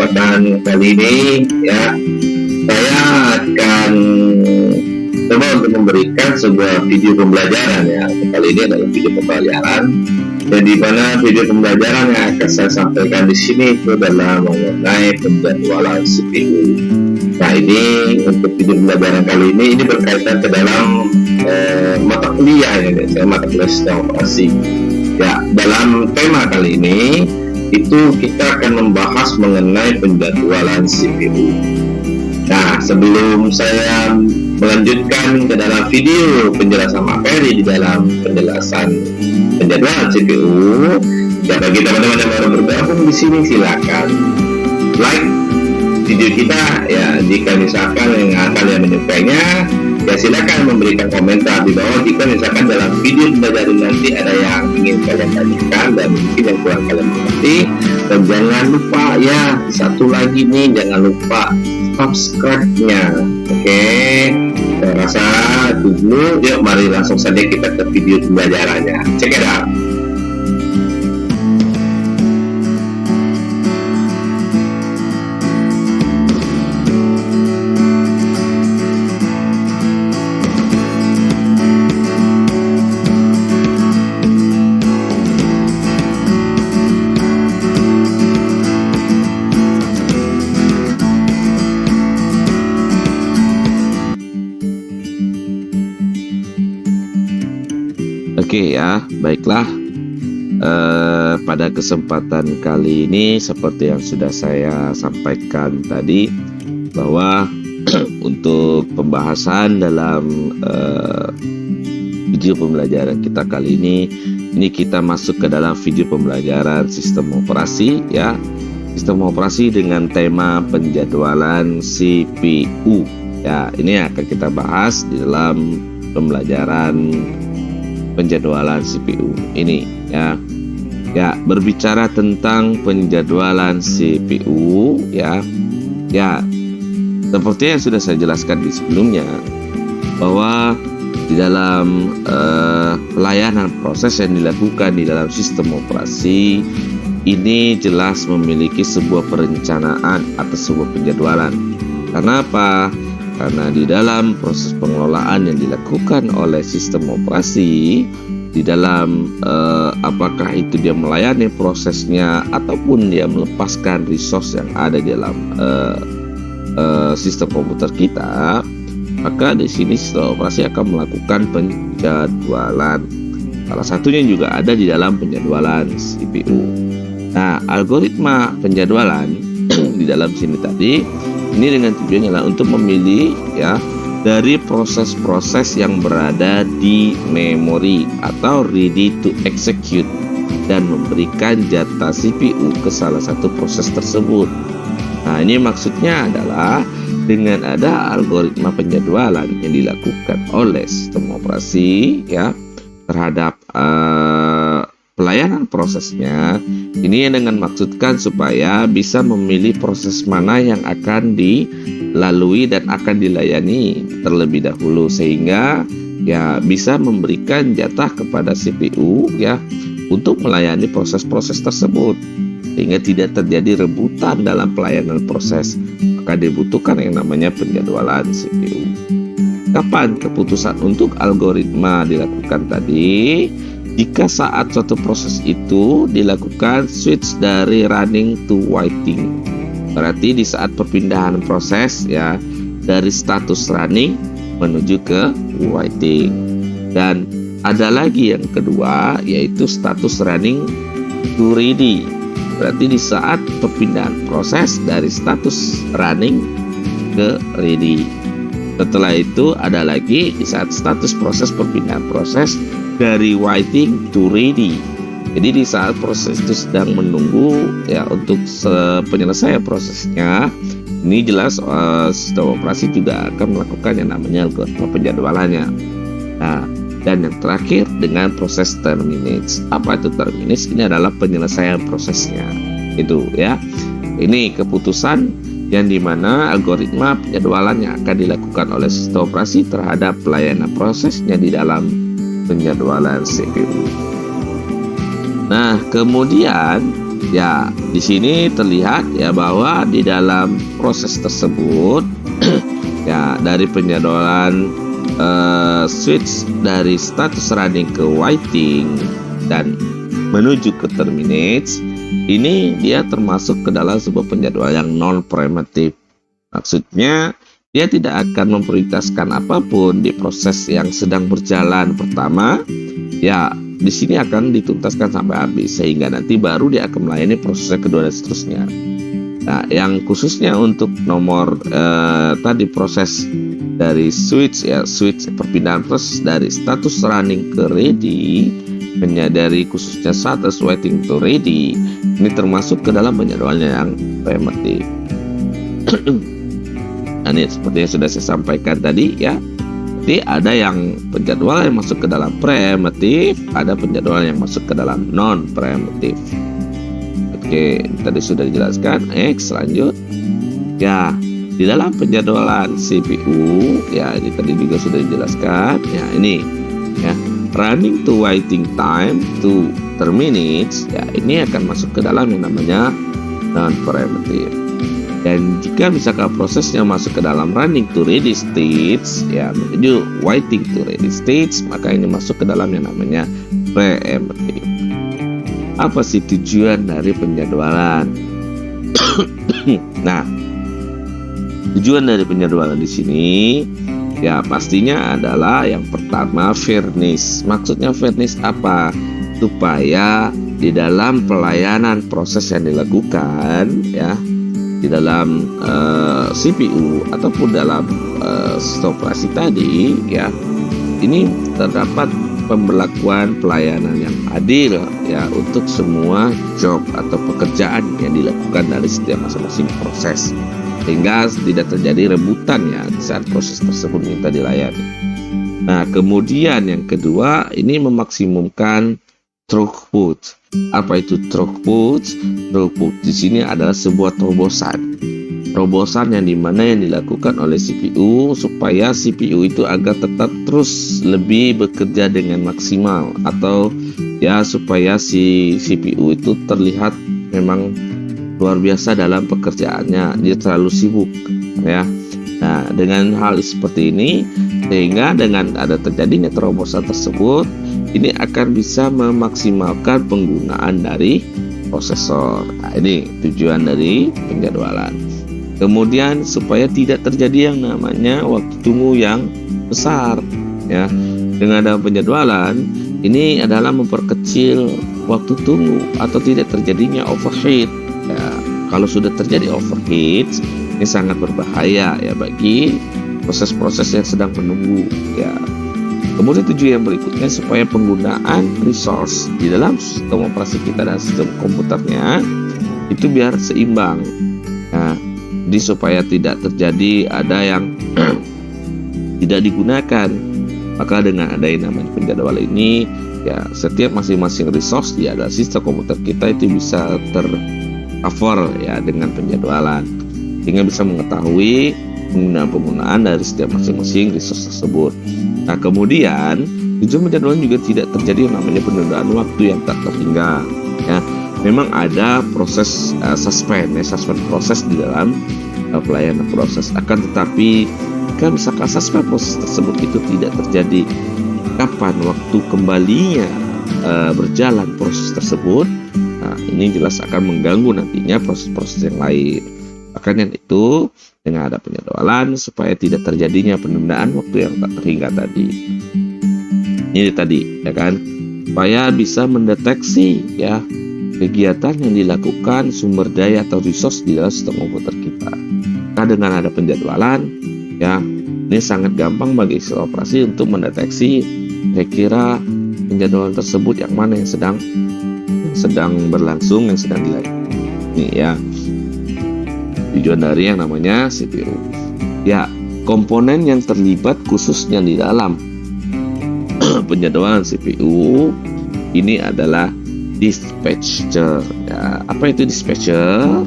kesempatan kali ini ya, saya akan coba untuk memberikan sebuah video pembelajaran ya. Kali ini adalah video pembelajaran, dan di mana video pembelajaran yang akan saya sampaikan di sini itu adalah mengenai penjadwalan CPU. Nah, ini untuk video pembelajaran kali ini berkaitan ke dalam mata kuliah ya, saya mata kuliah sistem operasi. Ya, dalam tema kali ini itu kita akan membahas mengenai penjadwalan CPU. Nah, sebelum saya melanjutkan ke dalam video penjelasan materi di dalam penjelasan penjadwalan CPU, ya bagi teman-teman yang baru bergabung di sini silakan like video kita ya. Jika misalkan yang akan yang menyukainya, ya silakan memberikan komentar di bawah jika misalkan dalam video pembelajaran nanti ada yang ingin kalian tanyakan dan mungkin yang kurang kalian mengerti. Dan jangan lupa ya, satu lagi nih, jangan lupa subscribe-nya. Oke, saya rasa dulu. Yuk mari langsung saja kita ke video pembelajarannya. Check it out. Oke ya, baiklah. Pada kesempatan kali ini seperti yang sudah saya sampaikan tadi, bahwa untuk pembahasan dalam video pembelajaran kita kali ini kita masuk ke dalam video pembelajaran sistem operasi ya. Sistem operasi dengan tema penjadwalan CPU. Ya, ini akan kita bahas di dalam pembelajaran penjadwalan CPU ini ya. Ya, berbicara tentang penjadwalan CPU ya. Ya, seperti yang sudah saya jelaskan di sebelumnya, bahwa di dalam pelayanan proses yang dilakukan di dalam sistem operasi ini jelas memiliki sebuah perencanaan atau sebuah penjadwalan. Karena apa? Karena di dalam proses pengelolaan yang dilakukan oleh sistem operasi, di dalam apakah itu dia melayani prosesnya ataupun dia melepaskan resource yang ada di dalam sistem komputer kita, maka di sini sistem operasi akan melakukan penjadwalan. Salah satunya juga ada di dalam penjadwalan CPU. Nah, algoritma penjadwalan di dalam sini tadi ini dengan tujuannya adalah untuk memilih ya dari proses-proses yang berada di memori atau ready to execute dan memberikan jatah CPU ke salah satu proses tersebut. Nah, ini maksudnya adalah dengan ada algoritma penjadwalan yang dilakukan oleh sistem operasi ya terhadap pelayanan prosesnya, ini dengan maksudkan supaya bisa memilih proses mana yang akan dilalui dan akan dilayani terlebih dahulu, sehingga ya bisa memberikan jatah kepada CPU ya untuk melayani proses-proses tersebut, sehingga tidak terjadi rebutan dalam pelayanan proses. Maka dibutuhkan yang namanya penjadwalan CPU. Kapan keputusan untuk algoritma dilakukan tadi? Jika saat suatu proses itu dilakukan switch dari running to waiting, berarti di saat perpindahan proses ya dari status running menuju ke waiting. Dan ada lagi yang kedua, yaitu status running to ready, berarti di saat perpindahan proses dari status running ke ready. Setelah itu ada lagi di saat status proses perpindahan proses dari waiting to ready. Jadi di saat proses itu sedang menunggu ya untuk penyelesaian prosesnya, ini jelas sistem operasi juga akan melakukan yang namanya algoritma penjadwalannya. Nah, dan yang terakhir dengan proses terminates. Apa itu terminates? Ini adalah penyelesaian prosesnya. Itu ya. Ini keputusan yang dimana algoritma penjadwalan yang akan dilakukan oleh sistem operasi terhadap pelayanan prosesnya di dalam penjadwalan CPU. Nah, kemudian ya di sini terlihat ya bahwa di dalam proses tersebut ya dari penjadwalan switch dari status running ke waiting dan menuju ke terminates, ini dia termasuk ke dalam sebuah penjadwalan yang non preemptive. Maksudnya dia tidak akan memprioritaskan apapun di proses yang sedang berjalan pertama. Ya, di sini akan dituntaskan sampai habis sehingga nanti baru dia akan melayani proses kedua dan seterusnya. Nah, yang khususnya untuk nomor tadi proses dari switch perpindahan proses dari status running ke ready, menyadari khususnya status waiting to ready, ini termasuk ke dalam penjadwalannya yang preemptive. Nah, ini seperti yang sudah saya sampaikan tadi ya. Jadi ada yang penjadwalan yang masuk ke dalam preemptive, ada penjadwalan yang masuk ke dalam non preemptive. Oke, tadi sudah dijelaskan. Next, lanjut. Ya, di dalam penjadwalan CPU, ya ini tadi juga sudah dijelaskan. Ya, ini ya, running to waiting time to terminates, ya ini akan masuk ke dalam yang namanya non preemptive. Dan jika misalkan prosesnya masuk ke dalam running to ready stage, ya menuju waiting to ready stage, maka ini masuk ke dalam yang namanya preemptive. Apa sih tujuan dari penjadwalan? Nah, tujuan dari penjadwalan di sini ya pastinya adalah yang pertama fairness. Maksudnya fairness apa? Supaya di dalam pelayanan proses yang dilakukan ya di dalam CPU ataupun dalam sistem operasi tadi ya, ini terdapat pemberlakuan pelayanan yang adil ya untuk semua job atau pekerjaan yang dilakukan dari setiap masing-masing proses, sehingga tidak terjadi rebutan ya saat proses tersebut minta dilayani. Nah, kemudian yang kedua ini memaksimumkan throughput. Apa itu throughput? Throughput di sini adalah sebuah terobosan yang dimana yang dilakukan oleh CPU supaya CPU itu agar tetap terus lebih bekerja dengan maksimal, atau ya supaya si CPU itu terlihat memang luar biasa dalam pekerjaannya, dia terlalu sibuk ya. Nah, dengan hal seperti ini, sehingga dengan ada terjadinya terobosan tersebut, ini akan bisa memaksimalkan penggunaan dari prosesor. Nah, ini tujuan dari penjadwalan. Kemudian supaya tidak terjadi yang namanya waktu tunggu yang besar ya. Dengan ada penjadwalan, ini adalah memperkecil waktu tunggu atau tidak terjadinya overheat. Ya, kalau sudah terjadi overheat, ini sangat berbahaya ya bagi proses-proses yang sedang menunggu ya. Kemudian tujuan yang berikutnya supaya penggunaan resource di dalam sistem operasi kita dan sistem komputernya itu biar seimbang. Nah, jadi supaya tidak terjadi ada yang tidak digunakan, maka dengan ada yang namanya penjadwalan ini ya, setiap masing-masing resource di dalam sistem komputer kita itu bisa tercover ya dengan penjadwalan, sehingga bisa mengetahui penggunaan dari setiap masing-masing resource tersebut. Nah, kemudian tujuan penjadwalan juga tidak terjadi yang namanya penundaan waktu yang tak terhingga ya. Memang ada proses suspend proses di dalam pelayanan proses, akan tetapi jika misalkan suspend proses tersebut itu tidak terjadi, kapan waktu kembalinya berjalan proses tersebut, nah ini jelas akan mengganggu nantinya proses-proses yang lain. Makanya itu dengan ada penjadwalan supaya tidak terjadinya penundaan waktu yang tak terhingga tadi. Ini tadi ya kan, supaya bisa mendeteksi ya kegiatan yang dilakukan sumber daya atau resource di dalam sistem komputer kita. Nah, dengan ada penjadwalan ya, ini sangat gampang bagi sistem operasi untuk mendeteksi kira-kira penjadwalan tersebut yang mana yang sedang berlangsung, yang sedang dilayani. Ini ya tujuan dari yang namanya CPU. Ya, komponen yang terlibat khususnya di dalam penjadwalan CPU ini adalah dispatcher. Ya, apa itu dispatcher?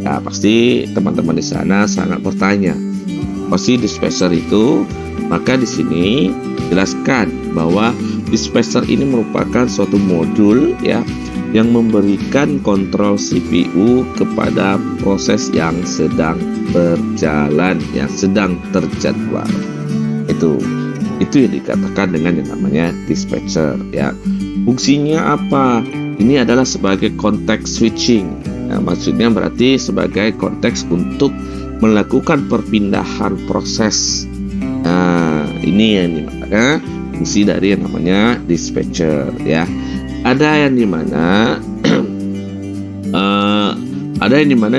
Ya, pasti teman-teman di sana sangat bertanya, apa sih dispatcher itu? Maka di sini jelaskan bahwa dispatcher ini merupakan suatu modul ya yang memberikan kontrol CPU kepada proses yang sedang berjalan, yang sedang terjadwal. Itu yang dikatakan dengan yang namanya dispatcher, ya. Fungsinya apa? Ini adalah sebagai context switching. Nah, maksudnya berarti sebagai konteks untuk melakukan perpindahan proses. Nah, ini yang dimana fungsi dari yang namanya dispatcher, ya. Ada yang dimana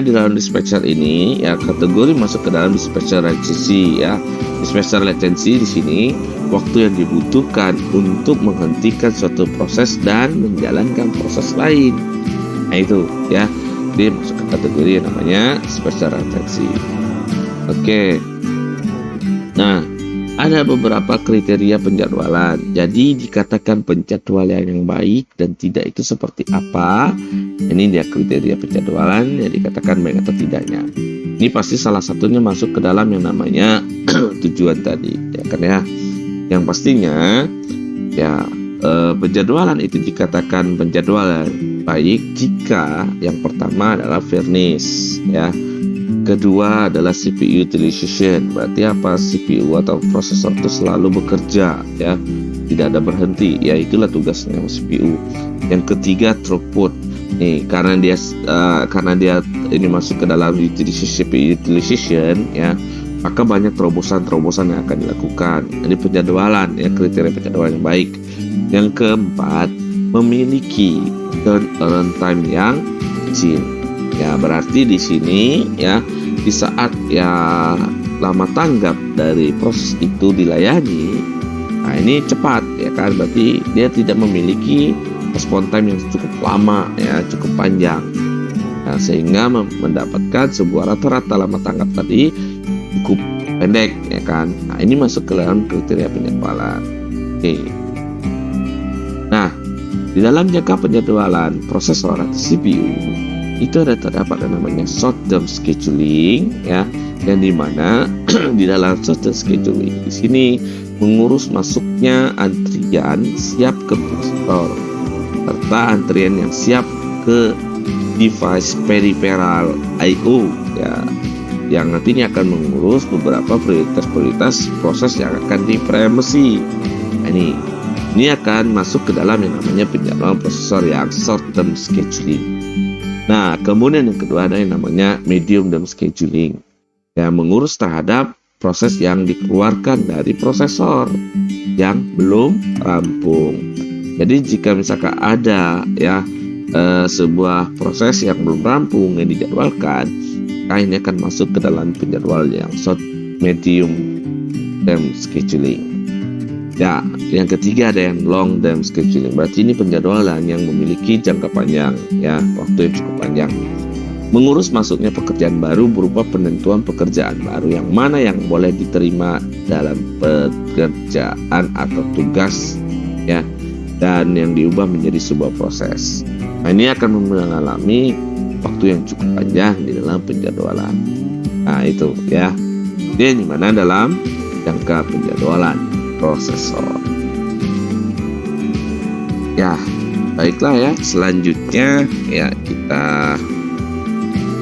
di dalam dispatcher ini, ya, kategori masuk ke dalam dispatcher latency, ya. Dispatcher latency di sini waktu yang dibutuhkan untuk menghentikan suatu proses dan menjalankan proses lain. Nah, itu, ya, dia masuk ke kategori yang namanya dispatcher latency. Oke. Nah, ada beberapa kriteria penjadwalan. Jadi dikatakan penjadwalan yang baik dan tidak itu seperti apa? Ini dia kriteria penjadwalan yang dikatakan baik atau tidaknya. Ini pasti salah satunya masuk ke dalam yang namanya tujuan tadi, ya kan, ya. Yang pastinya, ya, penjadwalan itu dikatakan penjadwalan baik jika yang pertama adalah fairness, ya. Kedua adalah CPU utilization, berarti apa? CPU atau prosesor itu selalu bekerja, ya, tidak ada berhenti, ya, itulah tugasnya CPU. Yang ketiga throughput, nih karena dia ini masuk ke dalam CPU utilization, ya, maka banyak terobosan yang akan dilakukan. Jadi penjadwalan, ya, kriteria penjadwalan yang baik. Yang keempat, memiliki turnaround time yang kecil. Ya, berarti di sini, ya, di saat, ya, lama tanggap dari proses itu dilayani, nah ini cepat, ya kan, berarti dia tidak memiliki respon time yang cukup lama, ya, cukup panjang. Nah, sehingga mendapatkan sebuah rata-rata lama tanggap tadi cukup pendek, ya kan. Nah, ini masuk ke dalam kriteria penjadwalan. Oke. Nah, di dalam jangka penjadwalan prosesor atau CPU itu terdapat yang namanya short term scheduling, ya, yang dimana di dalam short term scheduling di sini mengurus masuknya antrian siap ke prosesor serta antrian yang siap ke device peripheral I/O, ya, yang nantinya akan mengurus beberapa prioritas proses yang akan dipremasi. Nah, ini akan masuk ke dalam yang namanya penjadwalan prosesor yang short term scheduling. Nah, kemudian yang kedua ada yang namanya medium term scheduling, yang mengurus terhadap proses yang dikeluarkan dari prosesor yang belum rampung. Jadi jika misalkan ada, ya, sebuah proses yang belum rampung yang dijadwalkan, maka ini akan masuk ke dalam penjadwalan yang short medium term scheduling. Ya, yang ketiga ada yang long term scheduling. Berarti ini penjadwalan yang memiliki jangka panjang, ya, waktu yang cukup panjang. Mengurus masuknya pekerjaan baru berupa penentuan pekerjaan baru yang mana yang boleh diterima dalam pekerjaan atau tugas, ya, dan yang diubah menjadi sebuah proses. Nah, ini akan mengalami waktu yang cukup panjang di dalam penjadwalan. Nah, itu, ya, dia di mana dalam jangka penjadwalan prosesor. Ya, baiklah, ya. Selanjutnya, ya, kita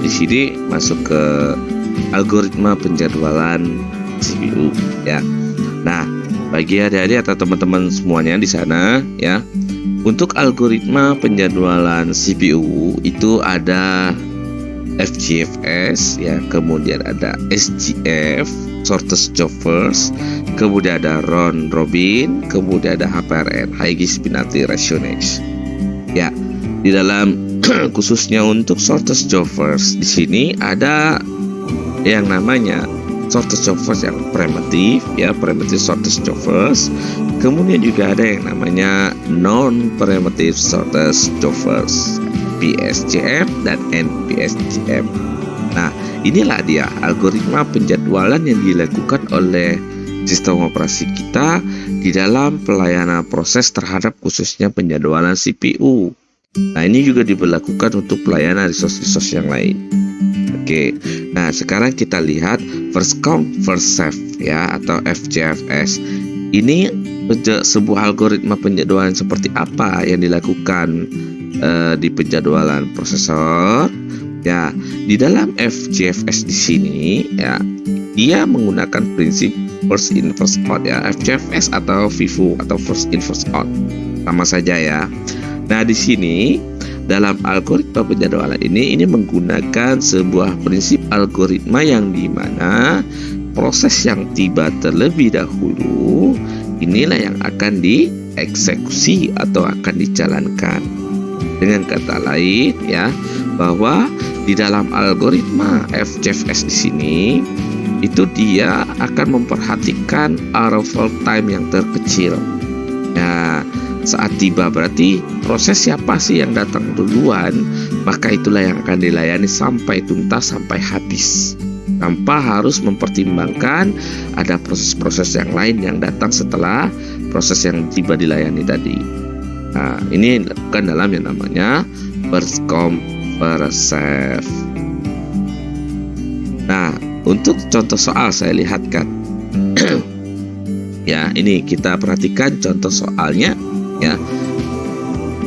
di sini masuk ke algoritma penjadwalan CPU, ya. Nah, bagi adik-adik atau teman-teman semuanya di sana, ya, untuk algoritma penjadwalan CPU itu ada FGFS, ya, kemudian ada SGF, shortest job first, kemudian ada round robin, kemudian ada HPRN, high spinati rationale. Ya, di dalam khususnya untuk shortest job first di sini ada yang namanya shortest job first yang primitive, ya, primitive shortest job first. Kemudian juga ada yang namanya non primitive shortest job first, PSJF dan NPSJF. Nah, inilah dia algoritma penjadwalan yang dilakukan oleh sistem operasi kita di dalam pelayanan proses terhadap khususnya penjadwalan CPU. Nah, ini juga diberlakukan untuk pelayanan resource-resource yang lain. Oke, nah sekarang kita lihat first come first serve, ya, atau FGFS. Ini sebuah algoritma penjadwalan seperti apa yang dilakukan di penjadwalan prosesor. Ya, di dalam FGFS di sini ya, dia menggunakan prinsip first in first out ya, FGFS atau FIFO atau first in first out. Sama saja ya. Nah, di sini dalam algoritma penjadwalan ini menggunakan sebuah prinsip algoritma yang dimana proses yang tiba terlebih dahulu inilah yang akan dieksekusi atau akan dijalankan. Dengan kata lain ya, bahwa di dalam algoritma FGFS di sini itu dia akan memperhatikan arrival time yang terkecil. Nah, saat tiba berarti proses siapa sih yang datang duluan, maka itulah yang akan dilayani sampai tuntas, sampai habis, tanpa harus mempertimbangkan ada proses-proses yang lain yang datang setelah proses yang tiba dilayani tadi. Nah, ini dilakukan dalam yang namanya burst come first serve. Nah, untuk contoh soal saya lihatkan. Ya, ini kita perhatikan contoh soalnya ya.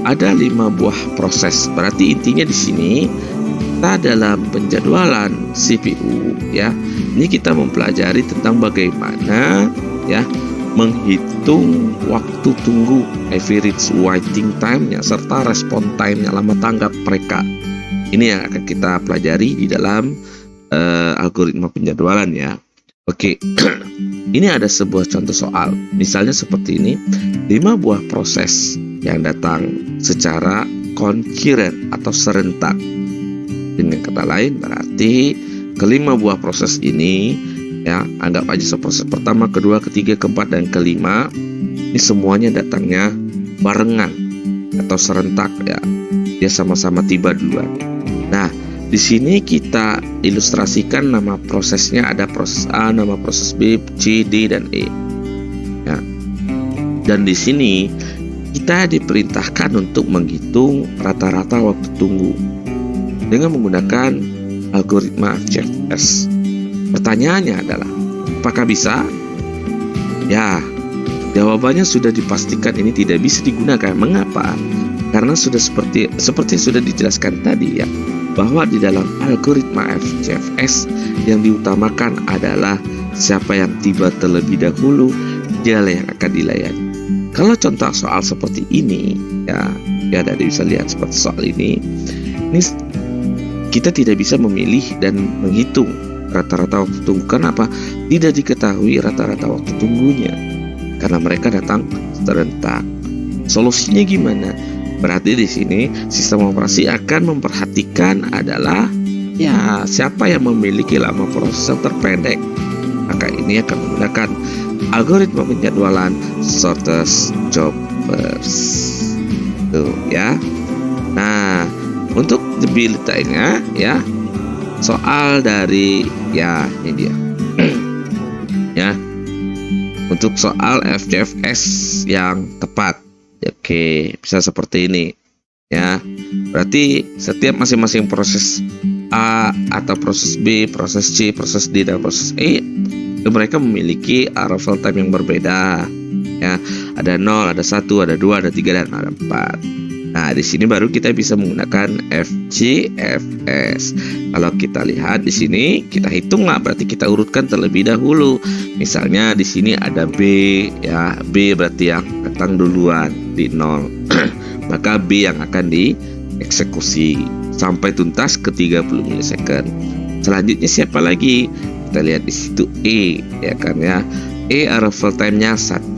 Ada 5 buah proses. Berarti intinya di sini kita dalam penjadwalan CPU ya. Ini kita mempelajari tentang bagaimana ya menghitung waktu tunggu, average waiting time-nya serta respon time-nya, lama tanggap mereka. Ini yang akan kita pelajari di dalam algoritma penjadwalan ya. Oke. Ini ada sebuah contoh soal. Misalnya seperti ini, 5 buah proses yang datang secara concurrent atau serentak. Dengan kata lain berarti kelima buah proses ini ya, anggap aja proses pertama, kedua, ketiga, keempat, dan kelima ini semuanya datangnya barengan atau serentak ya. Dia sama-sama tiba duluan. Nah, di sini kita ilustrasikan nama prosesnya, ada proses A, nama proses B, C, D, dan E. Ya. Dan di sini kita diperintahkan untuk menghitung rata-rata waktu tunggu dengan menggunakan algoritma FGFS. Pertanyaannya adalah, apakah bisa? Ya, jawabannya sudah dipastikan ini tidak bisa digunakan. Mengapa? Karena sudah seperti sudah dijelaskan tadi ya, bahwa di dalam algoritma FGFS yang diutamakan adalah siapa yang tiba terlebih dahulu, dialah yang akan dilayani. Kalau contoh soal seperti ini ya, dari bisa lihat seperti soal ini kita tidak bisa memilih dan menghitung rata-rata waktu tunggu. Kenapa? Tidak diketahui rata-rata waktu tunggunya karena mereka datang serentak. Solusinya gimana? Berarti di sini sistem operasi akan memperhatikan adalah ya siapa yang memiliki lama proses yang terpendek. Maka ini akan menggunakan algoritma penjadwalan shortest job first. Tuh ya. Nah, untuk lebih detailnya ya, soal dari ya ini dia. Ya. Untuk soal FGFS yang tepat. Oke, bisa seperti ini ya. Berarti setiap masing-masing proses A atau proses B, proses C, proses D, dan proses E itu mereka memiliki arrival time yang berbeda ya. Ada 0, ada 1, ada 2, ada 3, dan ada 4. Nah, di sini baru kita bisa menggunakan FGFS. Kalau kita lihat di sini, kita hitunglah, berarti kita urutkan terlebih dahulu. Misalnya di sini ada B ya, B berarti yang datang duluan di 0. Maka B yang akan dieksekusi sampai tuntas ke 30 milisecond. Selanjutnya siapa lagi? Kita lihat di situ E ya kan ya. E arrival time-nya 1.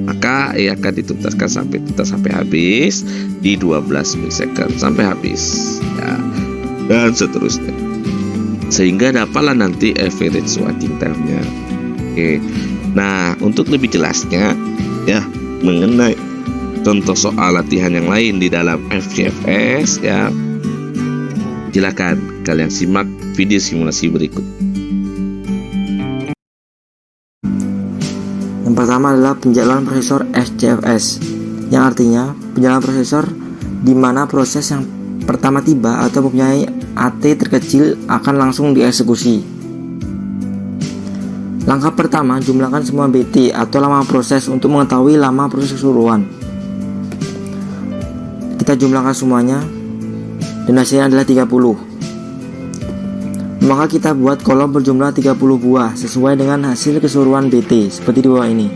Maka E akan dituntaskan sampai tuntas sampai habis di 12 milisecond sampai habis ya. Dan seterusnya. Sehingga dapatlah nanti average waiting time-nya. Oke. Nah, untuk lebih jelasnya ya mengenai contoh soal latihan yang lain di dalam FGFS ya, silakan kalian simak video simulasi berikut. Yang pertama adalah penjadwalan prosesor FGFS, yang artinya penjadwalan prosesor di mana proses yang pertama tiba atau mempunyai AT terkecil akan langsung dieksekusi. Langkah pertama, jumlahkan semua BT atau lama proses untuk mengetahui lama proses keseluruhan. Kita kita jumlahkan semuanya dan hasilnya adalah 30. Maka kita buat kolom berjumlah 30 buah sesuai dengan hasil keseluruhan BT seperti di bawah ini.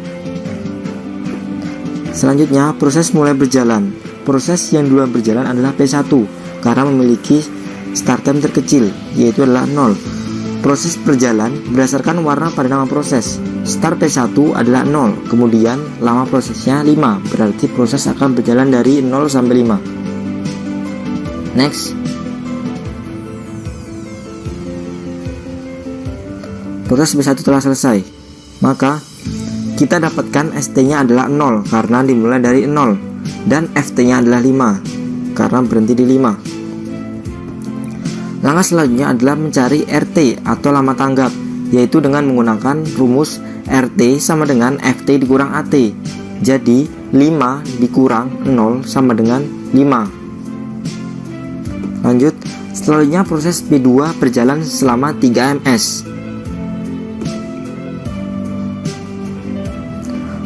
Selanjutnya proses mulai berjalan. Proses yang duluan berjalan adalah P1 karena memiliki start time terkecil yaitu adalah 0. Proses berjalan berdasarkan warna pada nama proses. Start P1 adalah 0, kemudian lama prosesnya 5, berarti proses akan berjalan dari 0 sampai 5. Next. Proses P1 telah selesai, maka kita dapatkan ST-nya adalah 0 karena dimulai dari 0, dan FT-nya adalah 5 karena berhenti di 5. Langkah selanjutnya adalah mencari RT atau lama tanggap, yaitu dengan menggunakan rumus RT sama dengan FT dikurang AT. Jadi 5 dikurang 0 sama dengan 5. Lanjut, selanjutnya proses P2 berjalan selama 3 ms.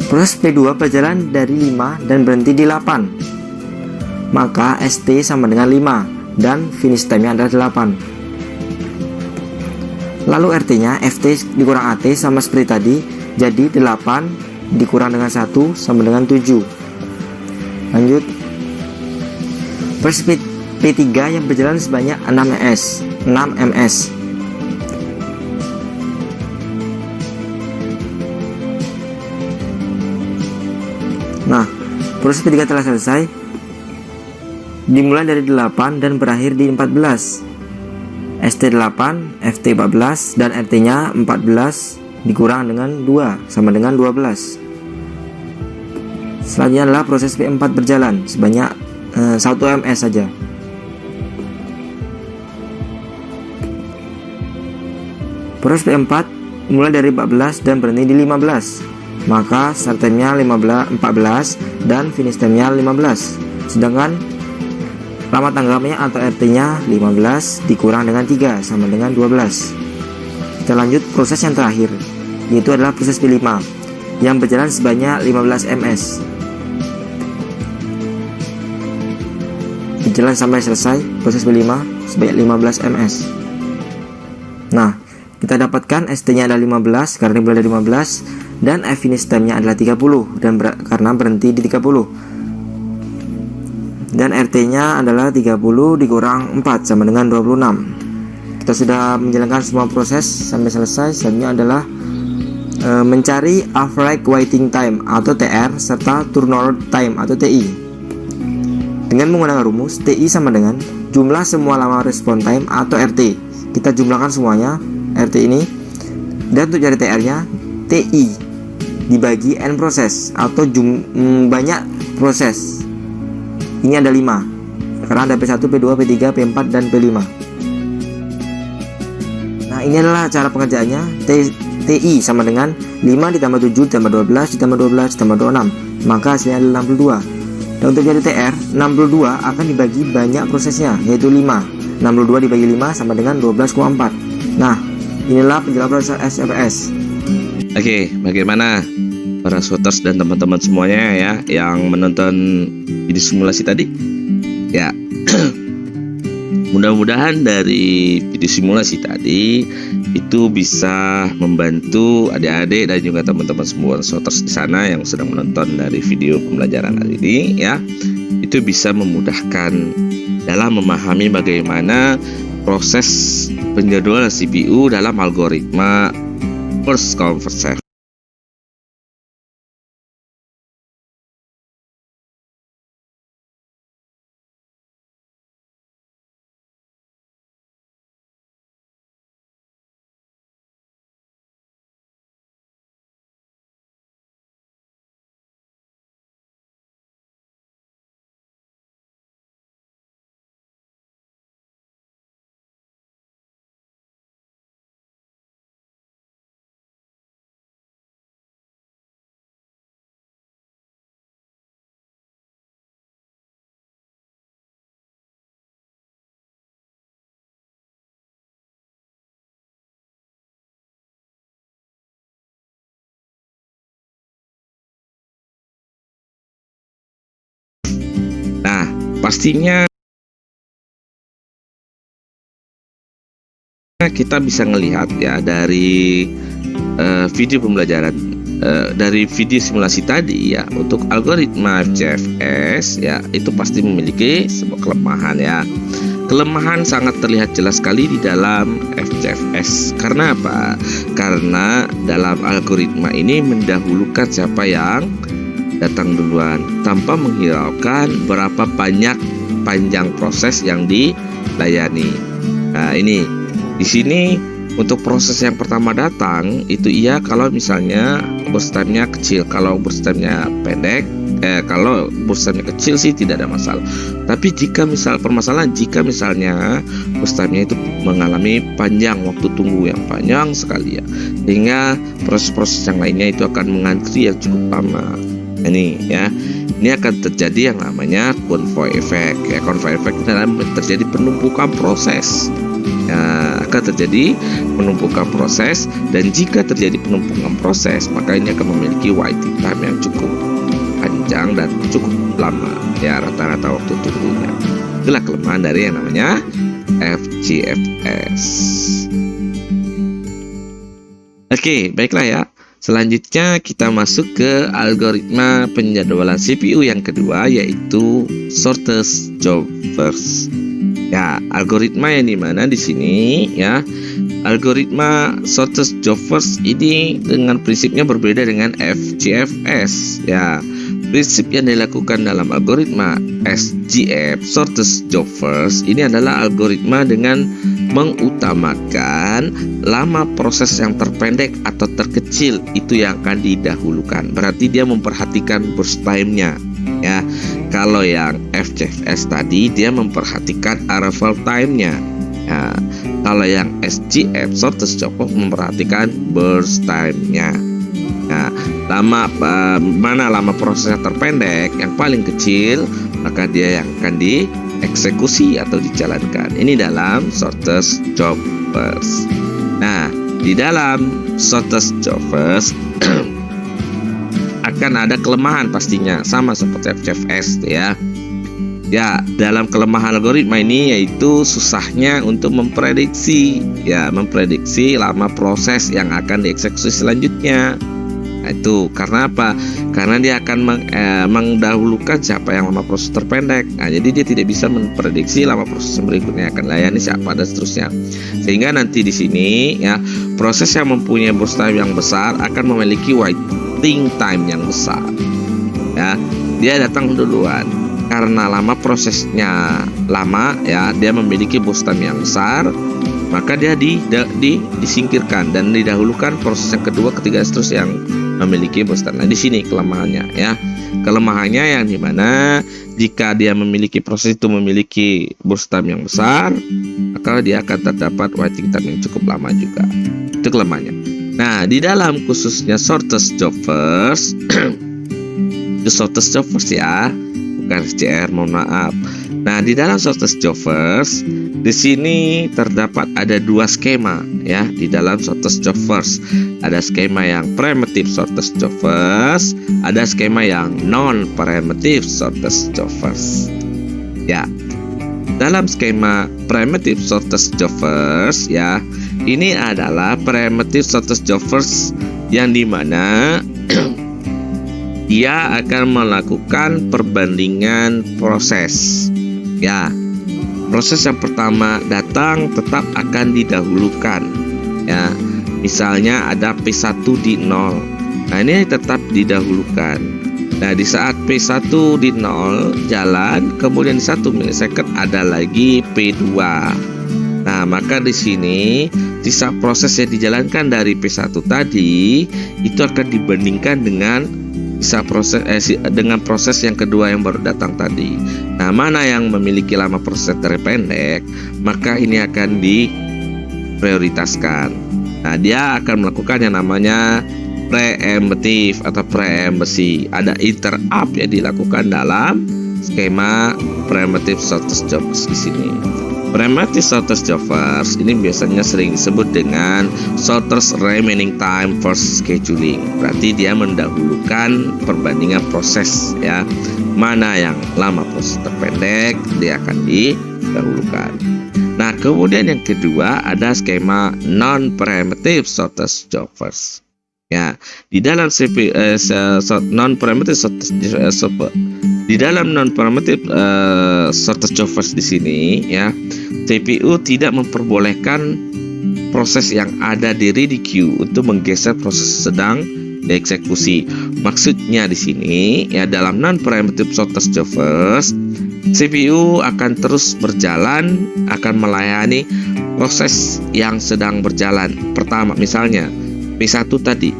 Proses P2 berjalan dari 5 dan berhenti di 8. Maka ST sama dengan 5 dan finish time-nya adalah 8. Lalu RT-nya FT dikurang AT sama seperti tadi, jadi 8 dikurang dengan 1 sama dengan 7. Lanjut. Proses P3 yang berjalan sebanyak 6 ms. Nah, proses P3 telah selesai, dimulai dari 8 dan berakhir di 14. ST 8, FT 14, dan RT-nya 14 dikurang dengan 2 sama dengan 12. Selanjutnya adalah proses P4 berjalan sebanyak 1 ms saja. Proses P4 mulai dari 14 dan berhenti di 15. Maka start time-nya 14 dan finish time-nya 15. Sedangkan lama tanggapnya atau RT-nya 15 dikurang dengan 3 sama dengan 12. Kita lanjut proses yang terakhir, yaitu adalah proses P5 yang berjalan sebanyak 15 ms. Berjalan sampai selesai proses P5 sebanyak 15 ms. Nah, kita dapatkan ST-nya adalah 15 karena dimulai dari 15, dan finish time-nya adalah 30 dan karena berhenti di 30. Dan RT-nya adalah 30 dikurang 4 sama dengan 26. Kita sudah menjalankan semua proses sampai selesai. Selanjutnya adalah mencari average waiting time atau TR serta turnover time atau TI. Dengan menggunakan rumus TI sama dengan jumlah semua lama respon time atau RT. Kita jumlahkan semuanya RT ini, dan untuk cari TR-nya TI dibagi N proses atau banyak proses. Ini ada 5 karena ada P1, P2, P3, P4, dan P5. Nah, ini adalah cara pengerjaannya. TI sama dengan 5 ditambah 7 ditambah 12 ditambah 12 ditambah 26, maka hasilnya adalah 62. Dan untuk cari TR, 62 akan dibagi banyak prosesnya, yaitu 5. 62 dibagi 5 sama dengan 12,4. Nah, inilah penjelasan proses SFS. Oke, bagaimana para voters dan teman-teman semuanya ya yang menonton video simulasi tadi? Ya, mudah-mudahan dari video simulasi tadi itu bisa membantu adik-adik dan juga teman-teman semua voters di sana yang sedang menonton dari video pembelajaran hari ini ya. Itu bisa memudahkan dalam memahami bagaimana proses penjadwalan CPU dalam algoritma first come first serve. pastinya kita bisa ngelihat ya dari video pembelajaran dari video simulasi tadi ya, untuk algoritma FCFS ya itu pasti memiliki sebuah kelemahan ya. Kelemahan sangat terlihat jelas sekali di dalam FCFS. Karena apa? Karena dalam algoritma ini mendahulukan siapa yang datang duluan tanpa menghiraukan berapa panjang proses yang dilayani. Nah, ini di sini untuk proses yang pertama datang itu iya kalau misalnya burst time-nya kecil. Kalau burst time-nya pendek, kalau burst time-nya kecil sih tidak ada masalah. Tapi jika jika misalnya burst time-nya itu mengalami panjang waktu tunggu yang panjang sekali ya, sehingga proses-proses yang lainnya itu akan mengantri yang cukup lama. Ini akan terjadi yang namanya convoy effect ya. Convoy effect adalah terjadi penumpukan proses. Akan terjadi penumpukan proses, dan jika terjadi penumpukan proses maka ini akan memiliki waiting time yang cukup panjang dan cukup lama ya, rata-rata waktu tunggunya. Itulah kelemahan dari yang namanya FCFS. Oke, baiklah ya. Selanjutnya kita masuk ke algoritma penjadwalan CPU yang kedua, yaitu shortest job first. Ya, algoritma yang dimana di sini ya, algoritma shortest job first ini dengan prinsipnya berbeda dengan FCFS ya. Prinsip yang dilakukan dalam algoritma SJF shortest job first ini adalah algoritma dengan mengutamakan lama proses yang terpendek atau terkecil itu yang akan didahulukan. Berarti dia memperhatikan burst time-nya ya. Kalau yang FCFS tadi dia memperhatikan arrival time-nya ya. Kalau yang SJF shortest job first memperhatikan burst time-nya. Nah, mana lama prosesnya terpendek yang paling kecil, maka dia yang akan dieksekusi atau dijalankan. Ini dalam shortest job first. Nah, di dalam shortest job first akan ada kelemahan pastinya, sama seperti FCFS ya. Ya, dalam kelemahan algoritma ini yaitu susahnya untuk memprediksi lama proses yang akan dieksekusi selanjutnya. Nah, itu karena apa? Karena dia akan mendahulukan siapa yang lama proses terpendek. Nah, jadi dia tidak bisa memprediksi lama proses berikutnya akan layani siapa dan seterusnya. Sehingga nanti di sini ya, proses yang mempunyai burst time yang besar akan memiliki waiting time yang besar. Ya, dia datang duluan. Karena lama prosesnya lama ya, dia memiliki burst time yang besar, maka dia disingkirkan dan didahulukan proses yang kedua, ketiga, seterusnya yang memiliki burst time. Nah, di sini kelemahannya ya. Kelemahannya yang dimana jika dia memiliki proses itu memiliki burst time yang besar, maka dia akan terdapat waiting time yang cukup lama juga. Itu kelemahannya. Nah, di dalam khususnya shortest job first, itu shortest job first ya, bukan SCR, mohon maaf. Nah, di dalam shortest job first, di sini terdapat ada dua skema ya di dalam shortest job first. Ada skema yang primitive shortest job first, ada skema yang non primitive shortest job first. Ya. Dalam skema primitive shortest job first ya, ini adalah primitive shortest job first yang dimana dia akan melakukan perbandingan proses. Ya, proses yang pertama datang tetap akan didahulukan. Ya, misalnya ada P1 di 0. Nah, ini tetap didahulukan. Nah, di saat P1 di 0 jalan, kemudian 1 milisecond ada lagi P2. Nah, maka di sini sisa proses yang dijalankan dari P1 tadi itu akan dibandingkan dengan dengan proses yang kedua yang baru datang tadi. Nah, mana yang memiliki lama proses terpendek, maka ini akan diprioritaskan. Nah, dia akan melakukan yang namanya preemptive atau preempsi. Ada interrupt yang dilakukan dalam skema primitive shortest job di sini. Primitive shortest job first ini biasanya sering disebut dengan shortest remaining time first scheduling. Berarti dia mendahulukan perbandingan proses ya. Mana yang lama proses terpendek dia akan didahulukan. Nah, kemudian yang kedua ada skema non-primitive shortest job first. Ya, di dalam non-primitive shortest di dalam non-primitive shortest job first di sini ya, CPU tidak memperbolehkan proses yang ada di ready queue untuk menggeser proses sedang dieksekusi. Maksudnya di sini ya, dalam non-primitive shortest job first, CPU akan terus berjalan, akan melayani proses yang sedang berjalan. Pertama, misalnya P1 tadi,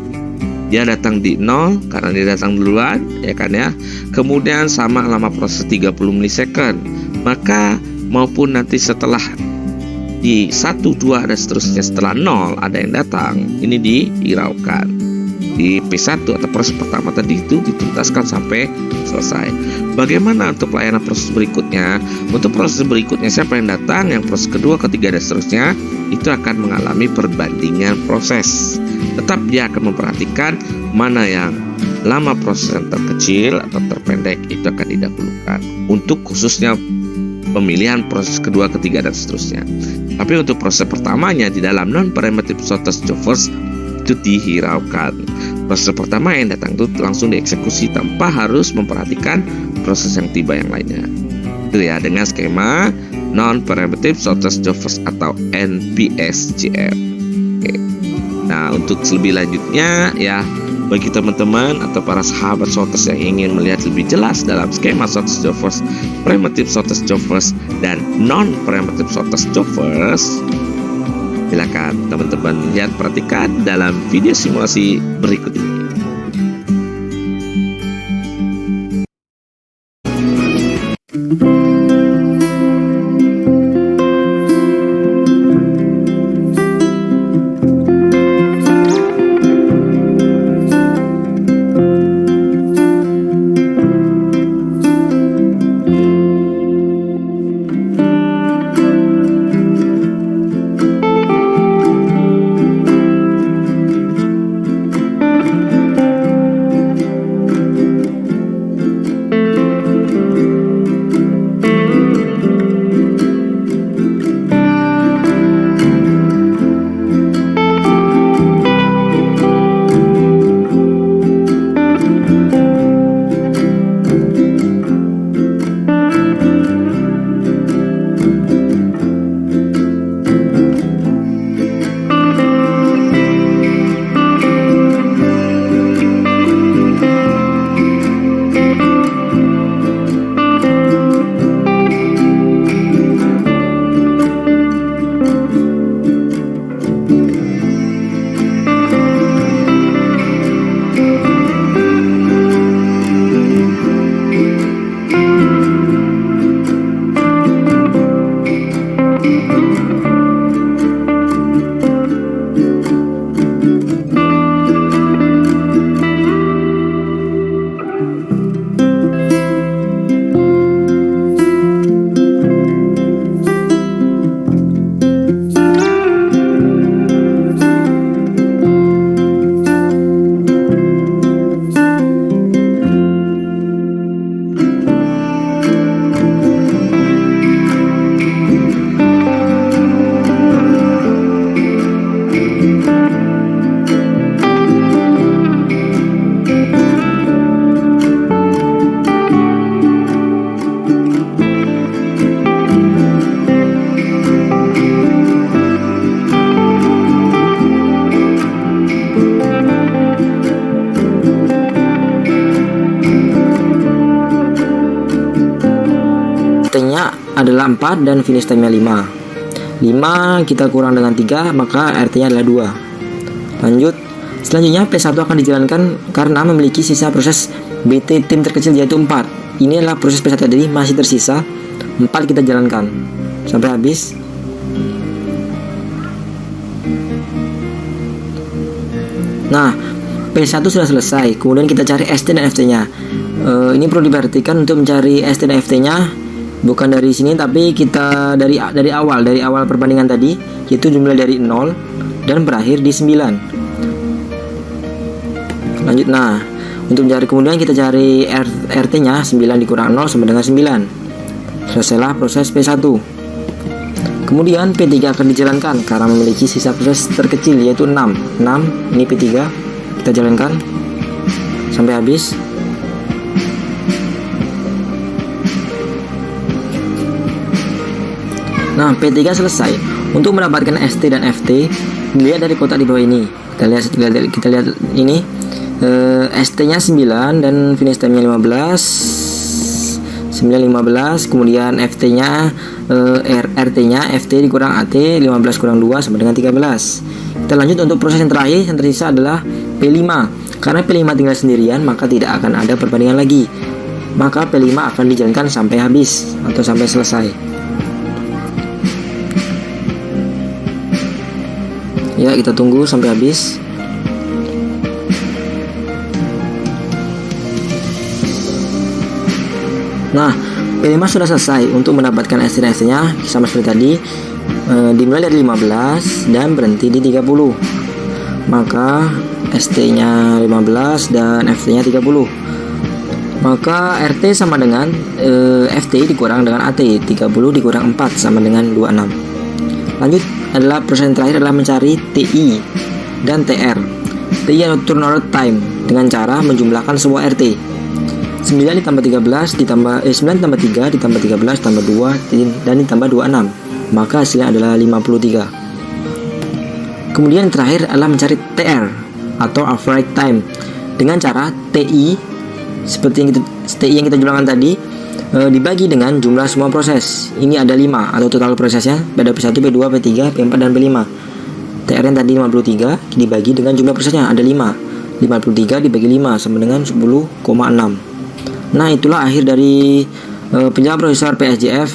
dia datang di 0 karena dia datang duluan, ya kan ya. Kemudian sama lama proses 30 milisecond. Maka maupun nanti setelah di 1, 2 dan seterusnya setelah 0 ada yang datang, ini dihiraukan. Di P1 atau proses pertama tadi itu dituntaskan sampai selesai. Bagaimana untuk pelayanan proses berikutnya? Untuk proses berikutnya siapa yang datang, yang proses kedua, ketiga dan seterusnya itu akan mengalami perbandingan proses. Tetap dia akan memperhatikan mana yang lama proses yang terkecil atau terpendek itu akan didahulukan. Untuk khususnya pemilihan proses kedua, ketiga dan seterusnya. Tapi untuk proses pertamanya di dalam non-primitive shortest job first itu dihiraukan. Proses pertama yang datang itu langsung dieksekusi tanpa harus memperhatikan proses yang tiba yang lainnya. Itu ya, dengan skema non-primitive shortest job first atau NPSJF. Oke. Nah, untuk lebih lanjutnya ya, bagi teman-teman atau para sahabat shortest yang ingin melihat lebih jelas dalam skema shortest job first, primitive shortest job first, dan non-primitive shortest job first, silakan teman-teman lihat, perhatikan dalam video simulasi berikut ini. T-nya adalah 4 dan finish time-nya 5. 5 kita kurang dengan 3, maka RT-nya adalah 2. Lanjut, selanjutnya P1 akan dijalankan karena memiliki sisa proses BT tim terkecil yaitu 4. Ini adalah proses P1 tadi, masih tersisa 4, kita jalankan sampai habis. Nah, P1 sudah selesai, kemudian kita cari ST dan FT-nya. Ini perlu diperhatikan untuk mencari ST dan FT-nya. bukan dari sini, tapi kita dari awal perbandingan tadi, yaitu jumlah dari 0 dan berakhir di 9. Lanjut. Nah, untuk mencari kemudian kita cari RT-nya 9 dikurang 0 sama dengan 9. Selesailah proses P1. Kemudian P3 akan dijalankan karena memiliki sisa proses terkecil yaitu 6. Ini P3 kita jalankan sampai habis. Nah, P3 selesai. Untuk mendapatkan ST dan FT, dilihat dari kotak di bawah ini. Kita lihat ini. ST-nya 9 dan finish time-nya 15. 9 15, kemudian FT-nya RT-nya FT dikurang AT 15 kurang 2 sama dengan 13. Kita lanjut untuk proses yang terakhir, yang tersisa adalah P5. Karena P5 tinggal sendirian, maka tidak akan ada perbandingan lagi. Maka P5 akan dijalankan sampai habis atau sampai selesai. Ya, kita tunggu sampai habis. Nah, P5 sudah selesai. Untuk mendapatkan ST dan FT-nya sama seperti tadi, dimulai dari 15 dan berhenti di 30. Maka ST-nya 15 dan FT-nya 30. Maka RT sama dengan FT dikurang dengan AT, 30 dikurang 4 sama dengan 26. Lanjut adalah proses yang terakhir adalah mencari TI dan TR. TI atau turnaround time dengan cara menjumlahkan semua RT. 9 ditambah 13 ditambah 9 tambah 3 ditambah 13 tambah 2 dan ditambah 26, maka hasilnya adalah 53. Kemudian yang terakhir adalah mencari TR atau average time dengan cara TI seperti yang kita jumlahkan tadi, dibagi dengan jumlah semua proses. Ini ada 5 atau total prosesnya pada P1, P2, P3, P4 dan P5. TR yang tadi 53 dibagi dengan jumlah prosesnya ada 5. 53 dibagi 5 sama dengan 10,6. Nah, itulah akhir dari penjelasan prosesor PSJF.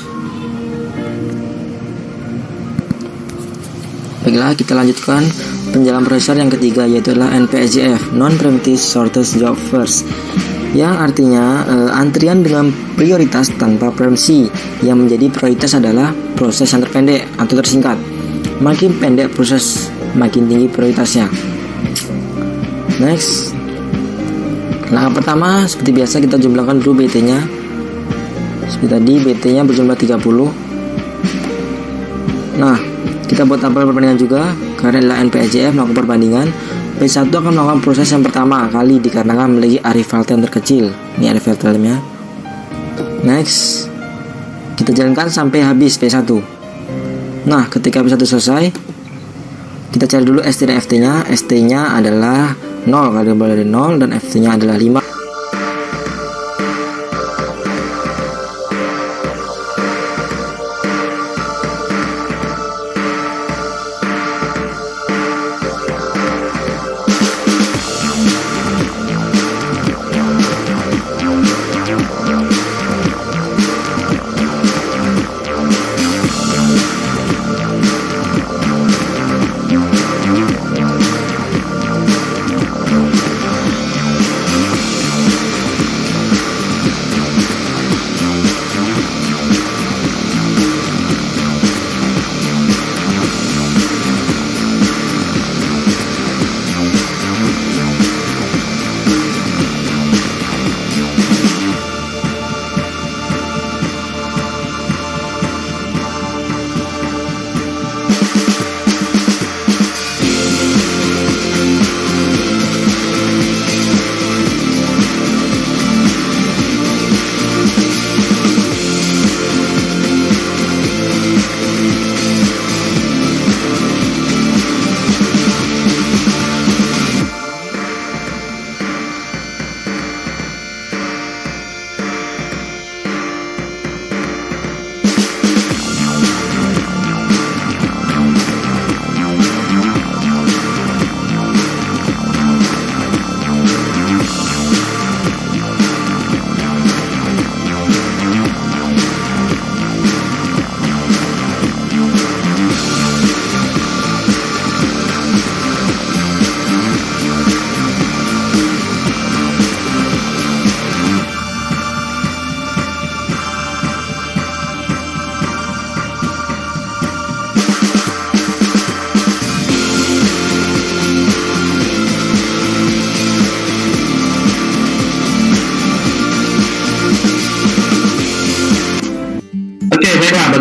Baiklah, kita lanjutkan penjelasan prosesor yang ketiga, yaitu adalah NPSJF, Non Preemptive Shortest Job First, yang artinya antrian dengan prioritas tanpa preempsi. Yang menjadi prioritas adalah proses yang terpendek atau tersingkat. Makin pendek proses, makin tinggi prioritasnya. Next. Langkah pertama, seperti biasa kita jumlahkan dulu BT-nya. Seperti tadi, BT-nya berjumlah 30. Nah, kita buat tabel perbandingan juga. Karena adalah NPSJF melakukan perbandingan, P1 akan melakukan proses yang pertama kali dikarenakan memiliki arrival time terkecil. Ini arrival time-nya. Next, kita jalankan sampai habis P1. Nah, ketika P1 selesai, kita cari dulu ST dan FT-nya. ST-nya adalah 0, kalau dimulai dari 0, dan FT-nya adalah 5.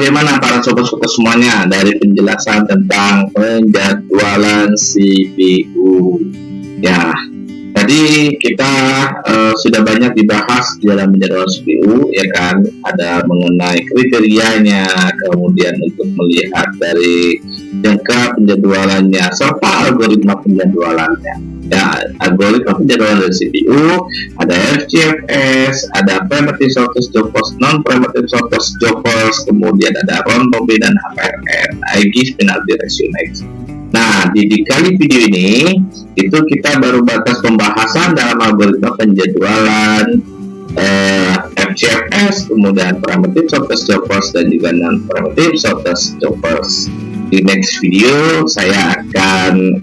bagaimana para sobat-sobat semuanya dari penjelasan tentang penjadwalan CPU? Ya, tadi kita sudah banyak dibahas di dalam penjadwalan CPU, ya kan? Ada mengenai kriterianya, kemudian untuk melihat dari jangka penjadwalannya serta algoritma penjadwalannya. Ya, algoritma penjadwalan dari CPU ada FGFS, ada primitive shortest job post, non primitive shortest job post, kemudian ada round robin dan HPRN, High-Gis penalty ratio next. Nah, di kali video ini itu kita baru batas pembahasan dalam algoritma penjadwalan FGFS, kemudian primitive shortest job post dan juga non primitive shortest job post. Di next video saya akan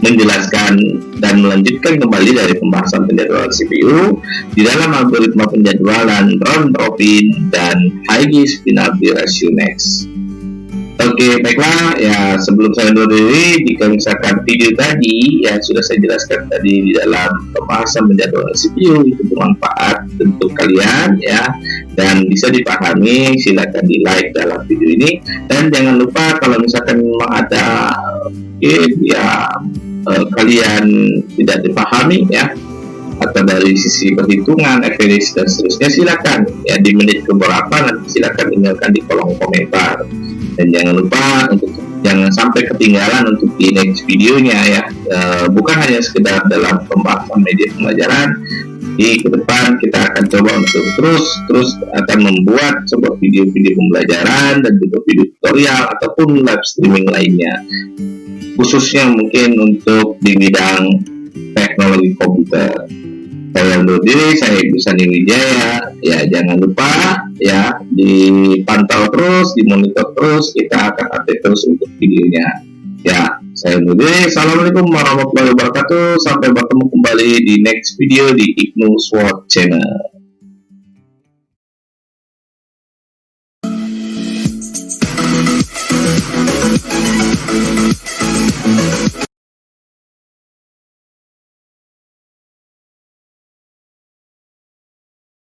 menjelaskan dan melanjutkan kembali dari pembahasan penjadwalan CPU di dalam algoritma penjadwalan round robin dan High-Gis penalty ratio next. Oke, baiklah ya, sebelum saya undur diri, jika misalkan video tadi ya sudah saya jelaskan tadi di dalam pembahasan penjadwalan CPU itu bermanfaat untuk kalian ya dan bisa dipahami, silakan di like dalam video ini, dan jangan lupa kalau misalkan memang ada kalian tidak dipahami ya atau dari sisi perhitungan, average dan seterusnya, silakan ya di menit keberapa nanti silakan tinggalkan di kolom komentar, dan jangan lupa untuk jangan sampai ketinggalan untuk di next videonya ya. Bukan hanya sekedar dalam pembahasan media pembelajaran, di ke depan kita akan coba untuk terus akan membuat sebuah video-video pembelajaran dan juga video tutorial ataupun live streaming lainnya, khususnya mungkin untuk di bidang teknologi komputer. Saya undur diri, saya Ibu Wijaya. Ya, jangan lupa ya dipantau terus, dimonitor terus, kita akan update terus untuk videonya. Ya, saya undur diri. Assalamualaikum warahmatullahi wabarakatuh. Sampai bertemu kembali di next video di IGNU Sword Channel.